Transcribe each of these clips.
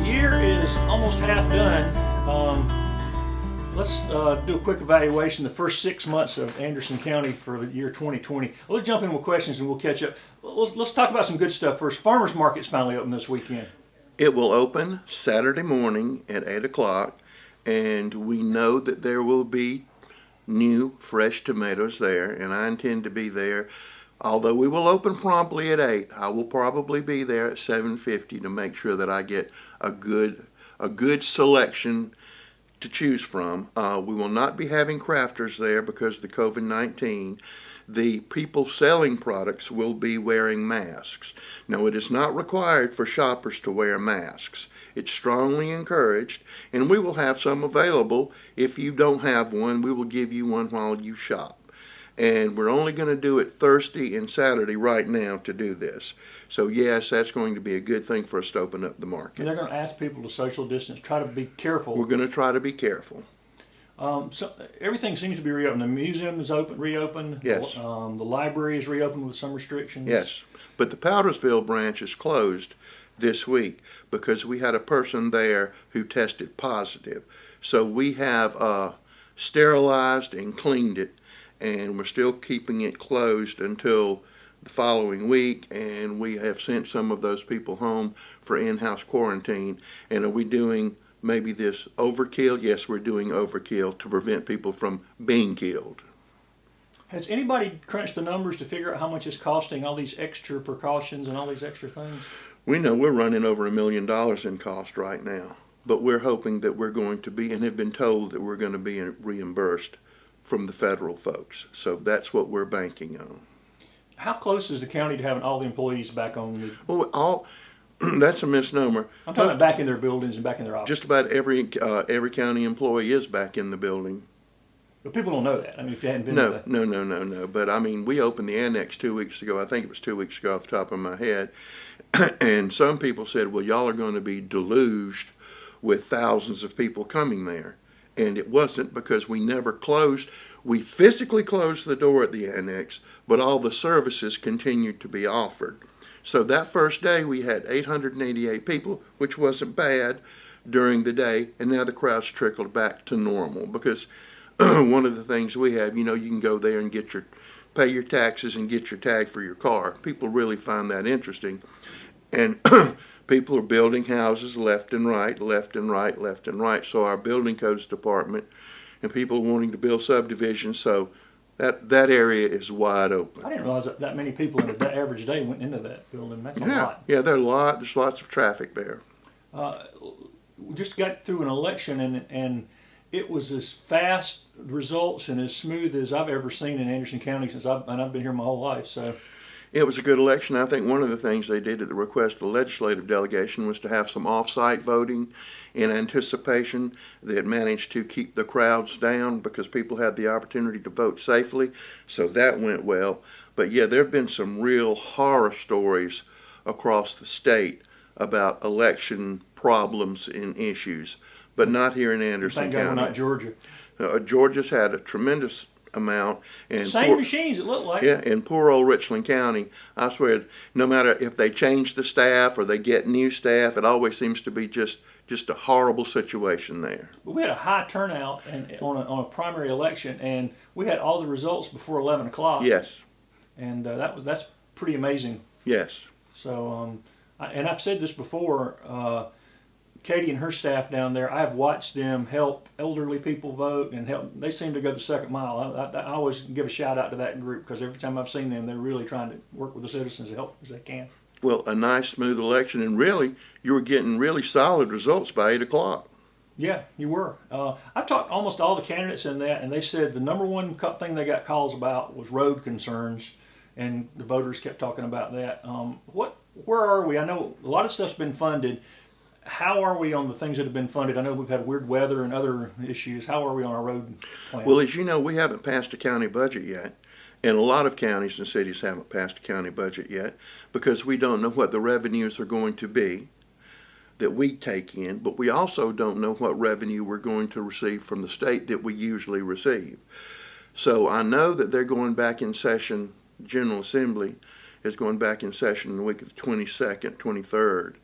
year is almost half done. Let's do a quick evaluation of the first 6 months of Anderson County for the year 2020. Let's jump in with questions and we'll catch up. Let's talk about some good stuff first. Farmers Market's finally open this weekend. It will open Saturday morning at 8 o'clock, and we know that there will be new fresh tomatoes there, and I intend to be there. Although we will open promptly at 8, I will probably be there at 7:50 to make sure that I get a good selection to choose from. We will not be having crafters there because of the COVID-19. The people selling products will be wearing masks. Now, it is not required for shoppers to wear masks. It's strongly encouraged, and we will have some available. If you don't have one, we will give you one while you shop. And we're only going to do it Thursday and Saturday right now to do this. So yes, that's going to be a good thing for us to open up the market. And they're going to ask people to social distance, try to be careful. We're going to try to be careful. So everything seems to be reopened. The museum is reopened. Yes. The library is reopened with some restrictions. Yes, but the Powdersville branch is closed this week because we had a person there who tested positive. So we have sterilized and cleaned it, and we're still keeping it closed until the following week, and we have sent some of those people home for in-house quarantine. And are we doing maybe this overkill? Yes, we're doing overkill to prevent people from being killed. Has anybody crunched the numbers to figure out how much it's costing, all these extra precautions and all these extra things? We know we're running over $1 million in cost right now, but we're hoping that we're going to be, and have been told that we're going to be reimbursed from the federal folks. So that's what we're banking on. How close is the county to having all the employees back on? Well, that's a misnomer. I'm talking about back in their buildings and back in their offices. Just about every county employee is back in the building. But people don't know that. I mean, if you hadn't been No. But I mean, we opened the annex 2 weeks ago. I think it was 2 weeks ago off the top of my head. And some people said, well, y'all are going to be deluged with thousands of people coming there. And it wasn't, because we never closed. We physically closed the door at the annex, but all the services continued to be offered. So that first day we had 888 people, which wasn't bad during the day, and now the crowd's trickled back to normal because one of the things we have, you can go there and pay your taxes and get your tag for your car. People really find that interesting. And people are building houses left and right, left and right, left and right. So our building codes department and people wanting to build subdivisions, so that area is wide open. I didn't realize that many people in an average day went into that building. That's a lot. Yeah, there's lots of traffic there. We just got through an election, and it was as fast results and as smooth as I've ever seen in Anderson County since I've been here my whole life. So it was a good election. I think one of the things they did at the request of the legislative delegation was to have some off-site voting in anticipation. They had managed to keep the crowds down because people had the opportunity to vote safely, so that went well. But yeah, there have been some real horror stories across the state about election problems and issues, but not here in Anderson Thank County. God we're not Georgia. Georgia's had a tremendous amount. And same machines, it looked like. Yeah, in poor old Richland County, I swear, no matter if they change the staff or they get new staff, it always seems to be just a horrible situation there. But we had a high turnout on a primary election, and we had all the results before 11 o'clock. Yes. And that's pretty amazing. Yes. So, and I've said this before, Katie and her staff down there, I've watched them help elderly people vote and help. They seem to go the second mile. I always give a shout out to that group because every time I've seen them, they're really trying to work with the citizens to help as they can. Well, a nice, smooth election, and really, you were getting really solid results by 8 o'clock. Yeah, you were. I talked to almost all the candidates in that, and they said the number one thing they got calls about was road concerns, and the voters kept talking about that. Where are we? I know a lot of stuff's been funded. How are we on the things that have been funded? I know we've had weird weather and other issues. How are we on our road plan? Well, as you know, we haven't passed a county budget yet. And a lot of counties and cities haven't passed a county budget yet because we don't know what the revenues are going to be that we take in, but we also don't know what revenue we're going to receive from the state that we usually receive. So I know that they're going back in session, General Assembly is going back in session in the week of the 22nd, 23rd.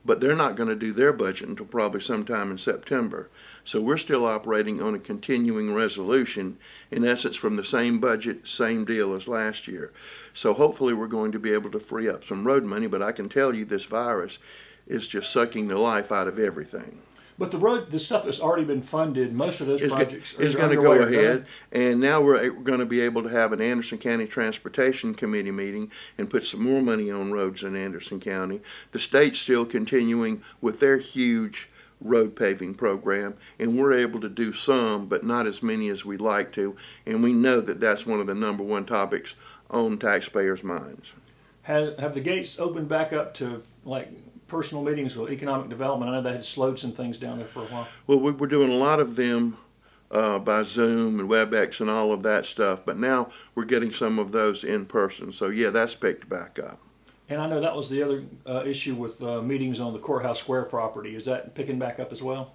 but they're not going to do their budget until probably sometime in September. So we're still operating on a continuing resolution, in essence from the same budget, same deal as last year. So hopefully we're going to be able to free up some road money, but I can tell you this virus is just sucking the life out of everything. But the stuff that's already been funded, most of those projects Is are going to underway, go are they? ahead, and now we're going to be able to have an Anderson County Transportation Committee meeting and put some more money on roads in Anderson County. The state's still continuing with their huge road paving program, and we're able to do some, but not as many as we'd like to, and we know that that's one of the number one topics on taxpayers' minds. Have the gates opened back up to like personal meetings with economic development? I know they had slowed some things down there for a while. Well, we're doing a lot of them by Zoom and WebEx and all of that stuff, but now we're getting some of those in person. So yeah, that's picked back up. And I know that was the other issue with meetings on the Courthouse Square property. Is that picking back up as well?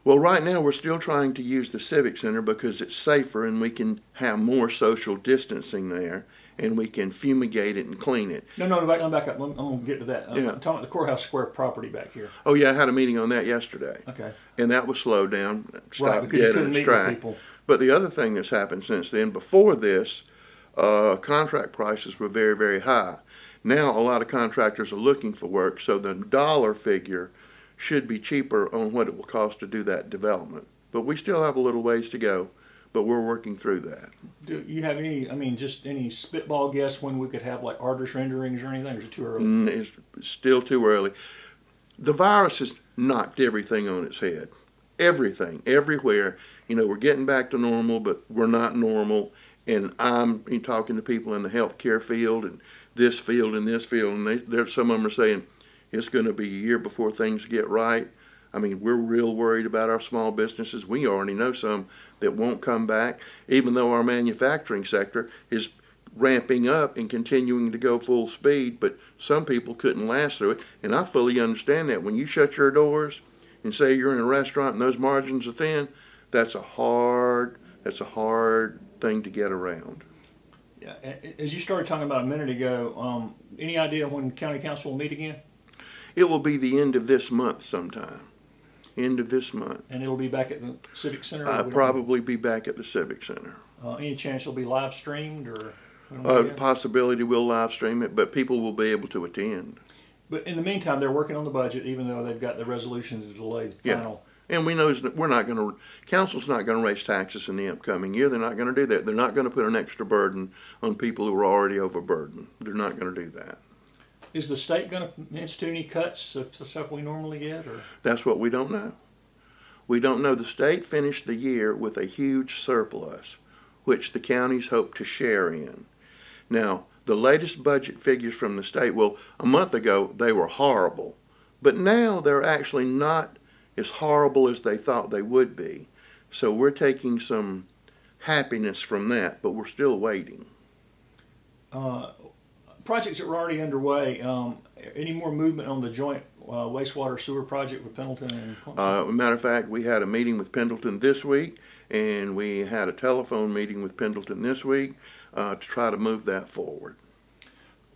Well, right now we're still trying to use the Civic Center because it's safer and we can have more social distancing there, and we can fumigate it and clean it. No, I'm back up. I'm going to get to that. I'm talking about the Courthouse Square property back here. Oh yeah, I had a meeting on that yesterday. Okay. And that was slowed down, Right, stopped because you dead couldn't in its meet with track. people. But the other thing that's happened since then, before this, contract prices were very, very high. Now a lot of contractors are looking for work, so the dollar figure should be cheaper on what it will cost to do that development. But we still have a little ways to go, but we're working through that. Do you have any, just any spitball guess when we could have like artist renderings or anything, or is it too early? It's still too early. The virus has knocked everything on its head. Everything, everywhere. We're getting back to normal, but we're not normal. And I'm talking to people in the healthcare field and this field and this field, and some of them are saying it's going to be a year before things get right. We're real worried about our small businesses. We already know some that won't come back, even though our manufacturing sector is ramping up and continuing to go full speed, but some people couldn't last through it, and I fully understand that. When you shut your doors and say you're in a restaurant and those margins are thin, that's a hard thing to get around. Yeah, as you started talking about a minute ago, any idea when county council will meet again? It will be the end of this month sometime. End of this month. And it'll be back at the Civic Center? I'll probably be back at the Civic Center. Any chance it'll be live streamed, or? Possibility we'll live stream it, but people will be able to attend. But in the meantime, they're working on the budget, even though they've got the resolution to delay the final. And we know council's not going to raise taxes in the upcoming year. They're not going to do that. They're not going to put an extra burden on people who are already overburdened. They're not going to do that. Is the state going to institute any cuts of the stuff we normally get, or? That's what we don't know. We don't know. The state finished the year with a huge surplus, which the counties hope to share in. Now, the latest budget figures from the state, well, a month ago they were horrible, but now they're actually not as horrible as they thought they would be. So we're taking some happiness from that, but we're still waiting. Projects that were already underway, any more movement on the joint wastewater sewer project with Pendleton and Clemson? Matter of fact, we had a meeting with Pendleton this week, and we had a telephone meeting with Pendleton this week to try to move that forward.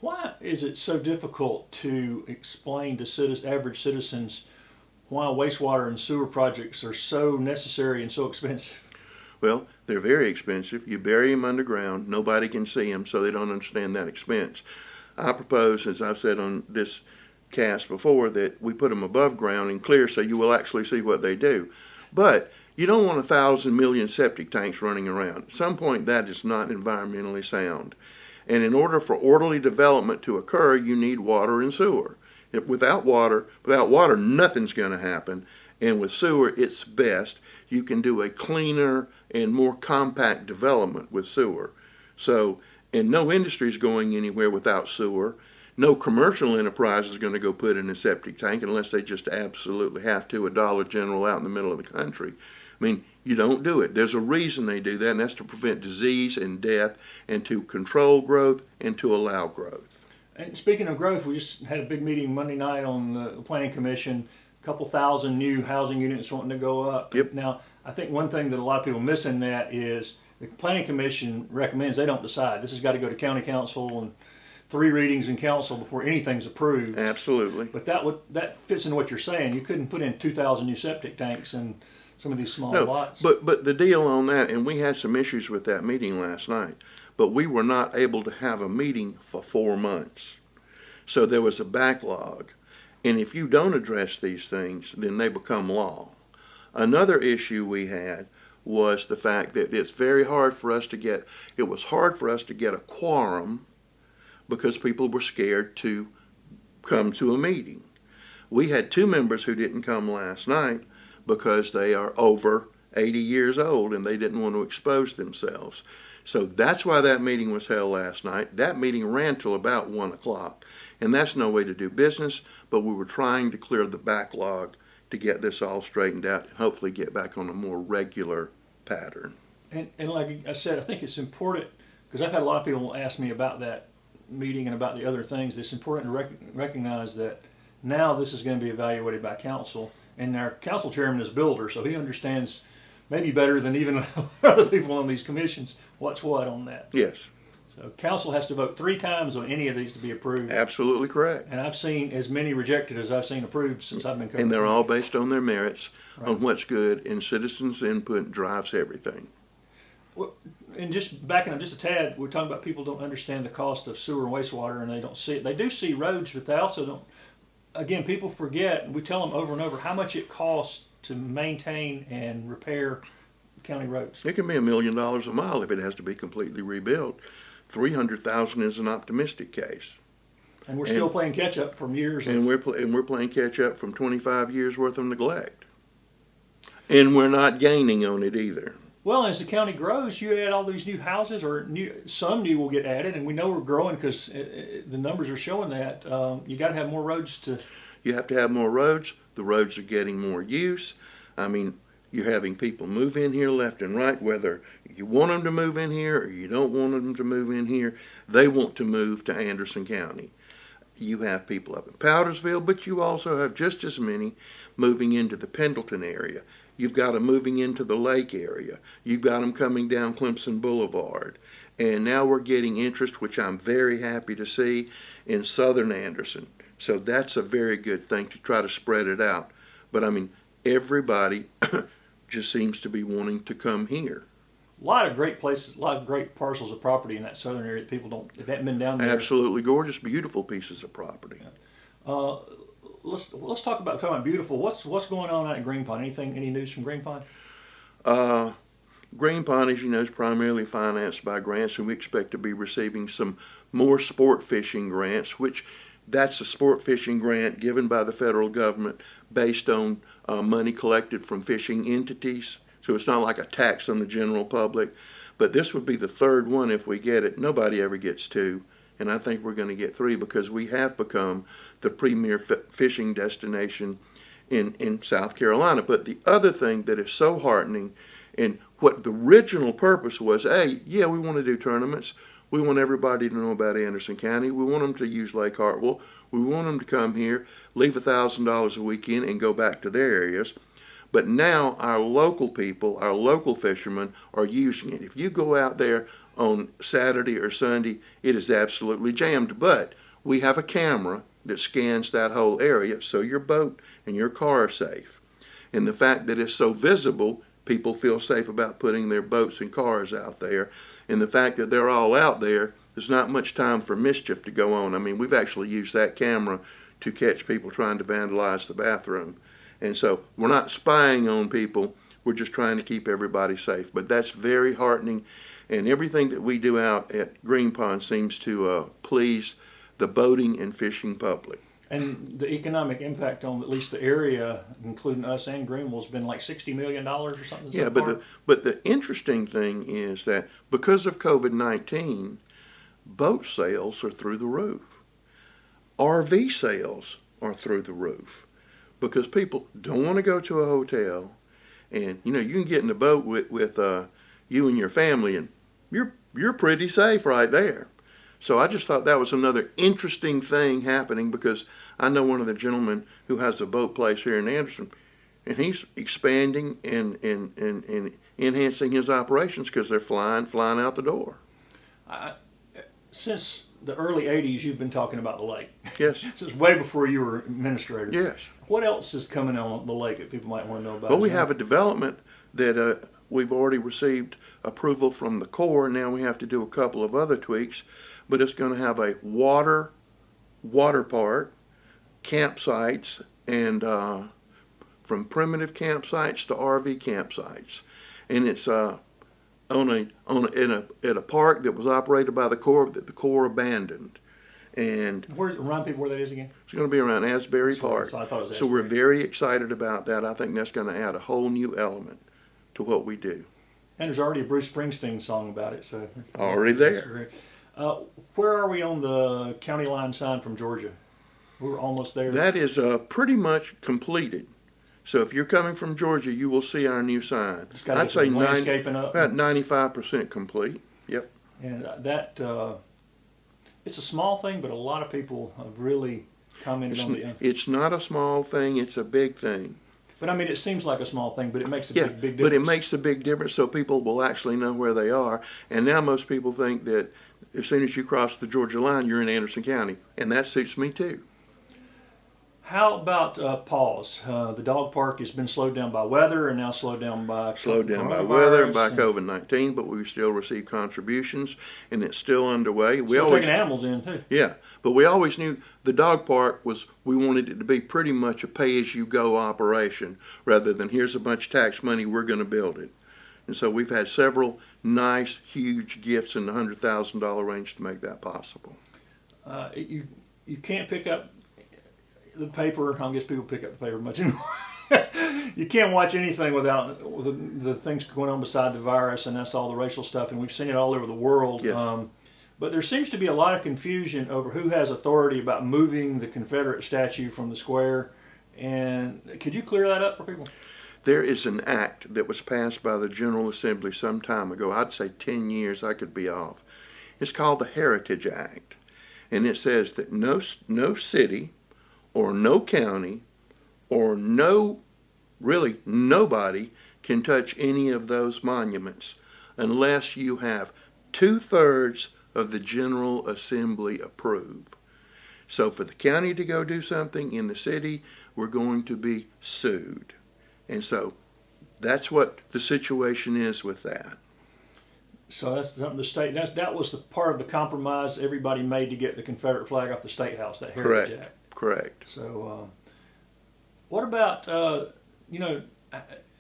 Why is it so difficult to explain to average citizens why wastewater and sewer projects are so necessary and so expensive? Well, they're very expensive. You bury them underground. Nobody can see them, so they don't understand that expense. I propose, as I've said on this cast before, that we put them above ground and clear so you will actually see what they do. But you don't want 1,000 million septic tanks running around. At some point, that is not environmentally sound. And in order for orderly development to occur, you need water and sewer. Without water, nothing's going to happen. And with sewer, it's best. You can do a cleaner and more compact development with sewer. So, and no industry is going anywhere without sewer. No commercial enterprise is going to go put in a septic tank unless they just absolutely have to, a Dollar General out in the middle of the country. You don't do it. There's a reason they do that, and that's to prevent disease and death, and to control growth and to allow growth. And speaking of growth, we just had a big meeting Monday night on the Planning Commission. A couple thousand new housing units wanting to go up. Yep. Now, I think one thing that a lot of people miss in that is the Planning Commission recommends they don't decide. This has got to go to County Council and 3 readings in council before anything's approved. Absolutely. But that fits into what you're saying. You couldn't put in 2,000 new septic tanks in some of these small No, lots. but the deal on that, and we had some issues with that meeting last night, but we were not able to have a meeting for 4 months. So there was a backlog. And if you don't address these things, then they become law. Another issue we had was the fact that it was hard for us to get a quorum because people were scared to come to a meeting. We had 2 members who didn't come last night because they are over 80 years old and they didn't want to expose themselves. So that's why that meeting was held last night. That meeting ran till about 1 o'clock. And that's no way to do business, but we were trying to clear the backlog to get this all straightened out and hopefully get back on a more regular pattern. And like I said, I think it's important, because I've had a lot of people ask me about that meeting and about the other things. It's important to recognize that now this is going to be evaluated by council, and our council chairman is a builder, so he understands maybe better than even other people on these commissions what's what on that. Yes. So council has to vote 3 times on any of these to be approved. Absolutely correct. And I've seen as many rejected as I've seen approved since I've been covering. And they're all based on their merits, Right. on what's good, and citizens' input drives everything. Well, and just backing up just a tad, we're talking about people don't understand the cost of sewer and wastewater, and they don't see it. They do see roads, but they also don't. Again, people forget, and we tell them over and over how much it costs to maintain and repair county roads. It can be $1 million a mile if it has to be completely rebuilt. 300,000 is an optimistic case. And we're still playing catch up from years. And we're playing catch up from 25 years worth of neglect. And we're not gaining on it either. Well, as the county grows, you add all these new houses, or some new will get added, and we know we're growing because the numbers are showing that. You got to have more roads to. You have to have more roads. The roads are getting more use. I mean, you're having people move in here left and right, whether you want them to move in here or you don't want them to move in here. They want to move to Anderson County. You have people up in Powdersville, but you also have just as many moving into the Pendleton area. You've got them moving into the lake area. You've got them coming down Clemson Boulevard. And now we're getting interest, which I'm very happy to see, in southern Anderson. So that's a very good thing to try to spread it out. But I mean, everybody just seems to be wanting to come here. A lot of great places, a lot of great parcels of property in that southern area that people don't, if they haven't been down there. Absolutely gorgeous, beautiful pieces of property. Let's talk about beautiful. What's going on out in Green Pond? Any news from Green Pond? Green Pond, as you know, is primarily financed by grants, and we expect to be receiving some more sport fishing grants, which that's a sport fishing grant given by the federal government based on money collected from fishing entities. So it's not like a tax on the general public. But this would be the 3rd one if we get it. Nobody ever gets 2. And I think we're going to get 3 because we have become the premier fishing destination in South Carolina. But the other thing that is so heartening, and what the original purpose was, we want to do tournaments. We want everybody to know about Anderson County. We want them to use Lake Hartwell. We want them to come here, leave $1,000 a weekend, and go back to their areas. But now our local people, our local fishermen, are using it. If you go out there on Saturday or Sunday, it is absolutely jammed. But we have a camera that scans that whole area, so your boat and your car are safe. And the fact that it's so visible, people feel safe about putting their boats and cars out there. And the fact that they're all out there, there's not much time for mischief to go on. I mean, we've actually used that camera to catch people trying to vandalize the bathroom. And so we're not spying on people. We're just trying to keep everybody safe. But that's very heartening. And everything that we do out at Green Pond seems to please the boating and fishing public. And the economic impact on at least the area, including us and Greenville, has been like $60 million or something. Yeah, but the interesting thing is that because of COVID-19, boat sales are through the roof. RV sales are through the roof. Because people don't want to go to a hotel, and you can get in the boat with you and your family, and you're pretty safe right there. So I just thought that was another interesting thing happening, because I know one of the gentlemen who has a boat place here in Anderson, and he's expanding and enhancing his operations because they're flying out the door. Since the early '80s, you've been talking about the lake. Yes. This is way before you were administrator. Yes. What else is coming on the lake that people might want to know about? Well, we have a development that we've already received approval from the Corps. Now we have to do a couple of other tweaks, but it's going to have a water park, campsites, and from primitive campsites to RV campsites, and it's in a park that was operated by the Corps that the Corps abandoned. And remind people where that is again? It's going to be around Asbury Park. So I thought it was So we're Asbury. very excited about that. I think that's going to add a whole new element to what we do. And there's already a Bruce Springsteen song about it. So Already there. Where are we on the county line sign from Georgia? We're almost there. That is pretty much completed. So if you're coming from Georgia, you will see our new sign. I'd say landscaping up. about 95% complete. Yep. And that it's a small thing, but a lot of people have really commented on the. It's not a small thing. It's a big thing. But I mean, it seems like a small thing, but it makes a big difference. But it makes a big difference, so people will actually know where they are. And now most people think that as soon as you cross the Georgia line, you're in Anderson County, and that suits me too. How about Paws? The dog park has been slowed down by weather and now slowed down by weather and by COVID-19, but we still receive contributions, and it's still underway. We always taking animals in too. Yeah, but we always knew the dog park we wanted it to be pretty much a pay-as-you-go operation rather than here's a bunch of tax money, we're going to build it. And so we've had several nice, huge gifts in the $100,000 range to make that possible. You can't pick up the paper. I guess people pick up the paper much anymore. You can't watch anything without the things going on beside the virus, and that's all the racial stuff, and we've seen it all over the world. Yes. But there seems to be a lot of confusion over who has authority about moving the Confederate statue from the square. And could you clear that up for people? There is an act that was passed by the General Assembly some time ago. I'd say 10 years, I could be off. It's called the Heritage Act. And it says that no city or no county or nobody can touch any of those monuments unless you have 2/3 of the General Assembly approve. So for the county to go do something in the city, we're going to be sued. And so that's what the situation is with that. So that's something the state, that was the part of the compromise everybody made to get the Confederate flag off the State House, that Heritage Act. Correct. So what about,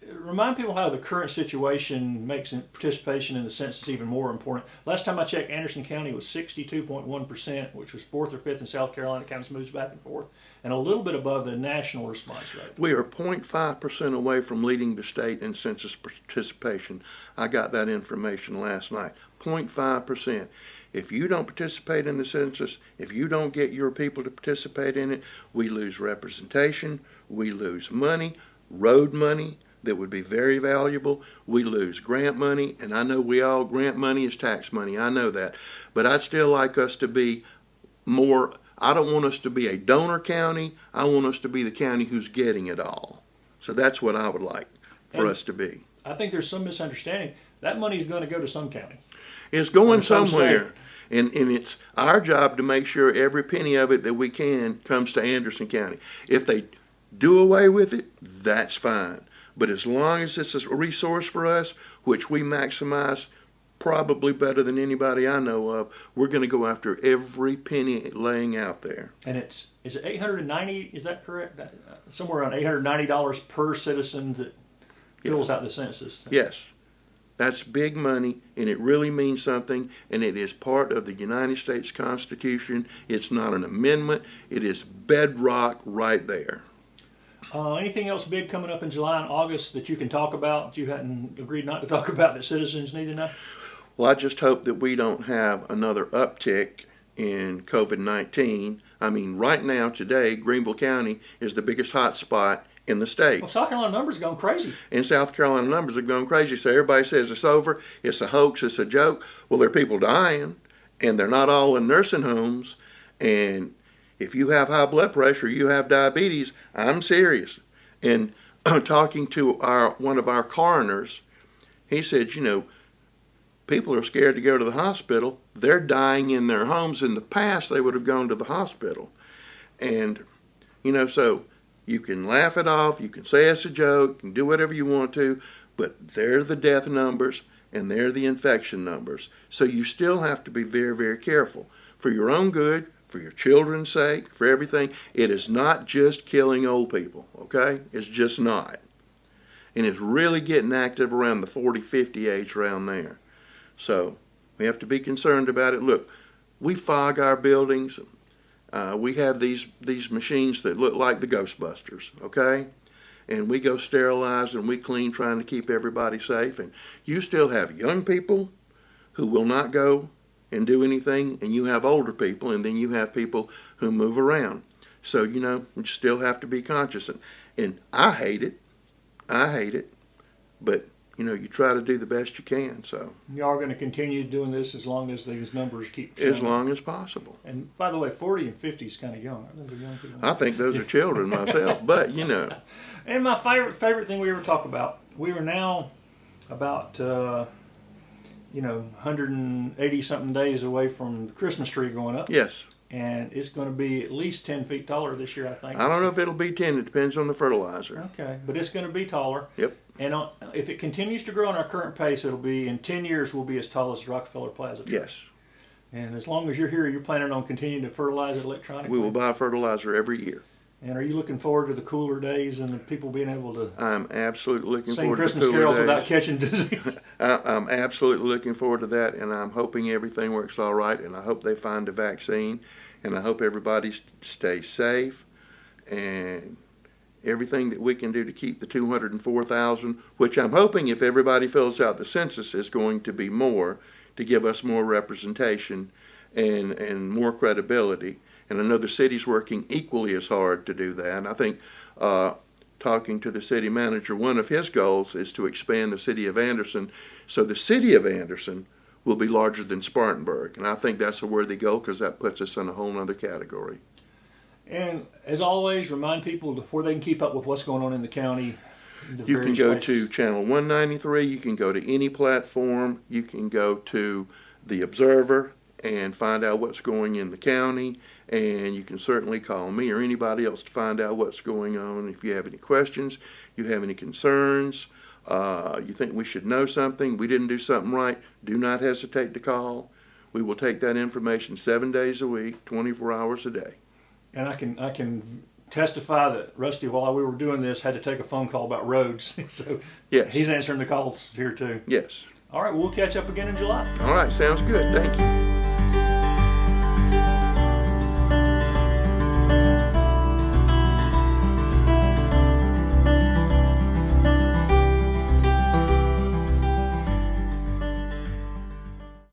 remind people how the current situation makes participation in the census even more important. Last time I checked, Anderson County was 62.1%, which was 4th or 5th in South Carolina. Counties moves back and forth, and a little bit above the national response rate. We are 0.5% away from leading the state in census participation. I got that information last night. 0.5%. If you don't participate in the census, if you don't get your people to participate in it, we lose representation, we lose money, road money that would be very valuable. We lose grant money, and I know grant money is tax money, I know that. But I'd still like us to be more, I don't want us to be a donor county, I want us to be the county who's getting it all. So that's what I would like for us to be. I think there's some misunderstanding. That money is going to go to some county. It's going somewhere. And it's our job to make sure every penny of it that we can comes to Anderson County. If they do away with it, that's fine. But as long as it's a resource for us, which we maximize probably better than anybody I know of, we're going to go after every penny laying out there. And is it $890, is that correct? Somewhere around $890 per citizen that fills out the census. Yes. That's big money, and it really means something, and it is part of the United States Constitution. It's not an amendment. It is bedrock right there. Anything else big coming up in July and August that you can talk about that you hadn't agreed not to talk about that citizens need to know? Well, I just hope that we don't have another uptick in COVID-19. I mean, right now, today, Greenville County is the biggest hot spot in the state. Well, South Carolina numbers are going crazy. And South Carolina numbers are going crazy. So everybody says it's over, it's a hoax, it's a joke. Well, there are people dying, and they're not all in nursing homes. And if you have high blood pressure, you have diabetes, I'm serious. And talking to one of our coroners, he said, People are scared to go to the hospital. They're dying in their homes. In the past, they would have gone to the hospital. And, so you can laugh it off, you can say it's a joke, you can do whatever you want to, but they're the death numbers and they're the infection numbers. So you still have to be very, very careful. For your own good, for your children's sake, for everything. It is not just killing old people, okay? It's just not. And it's really getting active around the 40, 50 age around there. So we have to be concerned about it. Look, we fog our buildings. We have these machines that look like the Ghostbusters, okay? And we go sterilize and we clean, trying to keep everybody safe. And you still have young people who will not go and do anything, and you have older people, and then you have people who move around. So, you still have to be conscious. And I hate it. But, you try to do the best you can. So You are going to continue doing this as long as these numbers keep showing. as long as possible. And by the way, 40 and 50 is kind of young. Aren't those young people? I think those are children myself, but And my favorite thing we ever talk about, we are now about 180 something days away from the Christmas tree going up. Yes. And it's going to be at least 10 feet taller this year, I think. I don't know if it'll be 10. It depends on the fertilizer. Okay, but it's going to be taller. Yep. And if it continues to grow on our current pace, it'll be, in 10 years, we'll be as tall as Rockefeller Plaza. Yes. And as long as you're here, you're planning on continuing to fertilize it electronically? We will buy fertilizer every year. And are you looking forward to the cooler days and the people being able to I'm absolutely looking sing forward Christmas to the carols cooler without days. catching disease? I'm absolutely looking forward to that, and I'm hoping everything works all right, and I hope they find a vaccine, and I hope everybody stays safe, and everything that we can do to keep the 204,000, which I'm hoping, if everybody fills out the census, is going to be more, to give us more representation and more credibility. And I know the city's working equally as hard to do that. And I think talking to the city manager, one of his goals is to expand the city of Anderson. So the city of Anderson will be larger than Spartanburg. And I think that's a worthy goal, because that puts us in a whole other category. And as always, remind people where they can keep up with what's going on in the county. You can go to Channel 193. You can go to any platform. You can go to the Observer and find out what's going in the county. And you can certainly call me or anybody else to find out what's going on. If you have any questions, you have any concerns, you think we should know something, we didn't do something right, do not hesitate to call. We will take that information 7 days a week, 24 hours a day. And I can testify that Rusty, while we were doing this, had to take a phone call about roads. So Yes. he's answering the calls here too. Yes. All right, we'll catch up again in July. All right, sounds good. Thank you.